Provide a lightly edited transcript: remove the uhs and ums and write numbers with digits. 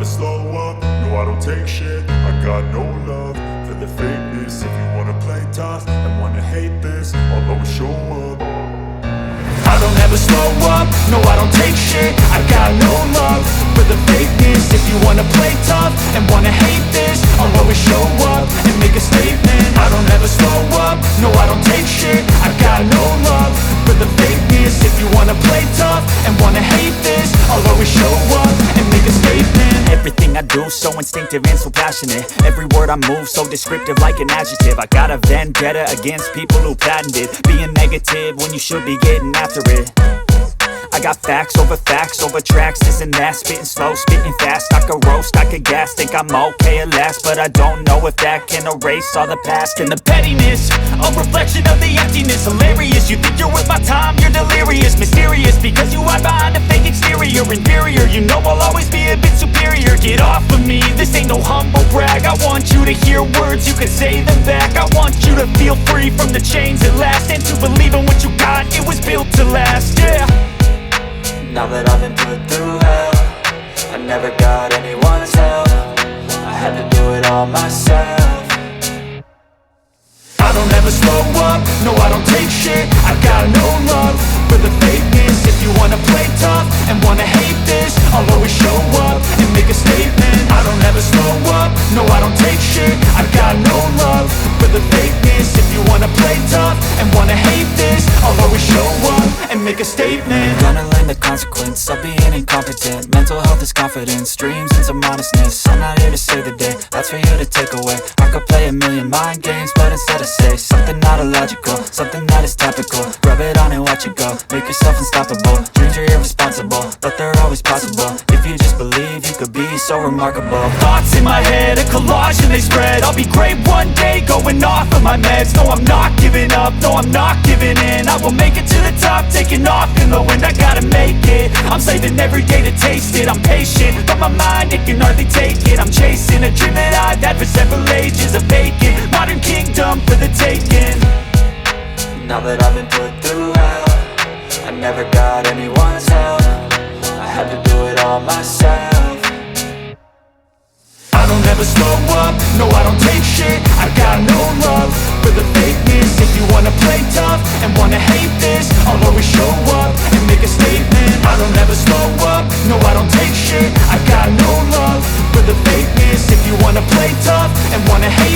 slow up, no I don't take shit. I got no love for the fakeness. If you wanna play tough and wanna hate this, I'll always show up. I don't ever slow up, no I don't take shit. I got no love for the fakeness. If you wanna play tough and wanna hate this, I'll always show up and make a statement. I don't ever slow up, no I don't take shit. I got no love for the fakeness. If you wanna play tough and wanna hate this, I'll always show up and make a statement. Everything I do so instinctive and so passionate. Every word I move so descriptive like an adjective. I got a vendetta against people who patented being negative when you should be getting after it. I got facts over tracks, this and that. Spitting slow, spitting fast, I could roast, I could gas. Think I'm okay at last, but I don't know if that can erase all the past. And the pettiness, a reflection of the emptiness. Hilarious, you think you're worth my time, you're delirious. Mysterious, because you hide behind a fake exterior. Inferior, you know I'll always be a bit superior. Get off of me, this ain't no humble brag. I want you to hear words, you can say them back. I want you to feel free from the chains at last, and to believe in what you got, it was built to last, yeah. Now that I've been put through hell, I never got anyone's help. I had to do it all myself. I don't ever slow up, no I don't take shit. I got no love for the fakeness. If you wanna play tough and wanna hate this, I'll always show up and make a statement. I don't ever slow up, no I don't take shit. I got no love for the fakeness. If you wanna play tough and wanna hate this, I'll always show up and make a statement. Gonna learn the consequence of being incompetent. Mental health is confidence, dreams and some modestness. I'm not here to save the day, that's for you to take away. I could play a million mind games, but instead I say something not illogical, something that is topical. Rub it on and watch it go, make yourself unstoppable. Dreams are irresponsible, but they're always possible. If you just believe, you could be so remarkable. Thoughts in my head, a collage and they spread. I'll be great one day, going off of my meds. No, I'm not giving up, no, I'm not giving in. I will make it to the top, taking off in the wind. I gotta make it, I'm saving every day to taste it. I'm patient, but my mind, it can hardly take it. I'm chasing a dream that I've had for several ages. A vacant, modern kingdom for the taking. Now that I've been put through hell, I never got anyone's help. I had to do it all myself. I don't ever slow up, no I don't take shit. I got no love for the fakeness. If you wanna play tough and wanna hate this, I'll always show up and make a statement. I don't ever slow up, no I don't take shit. I got no love for the fakeness. If you wanna play tough and wanna hate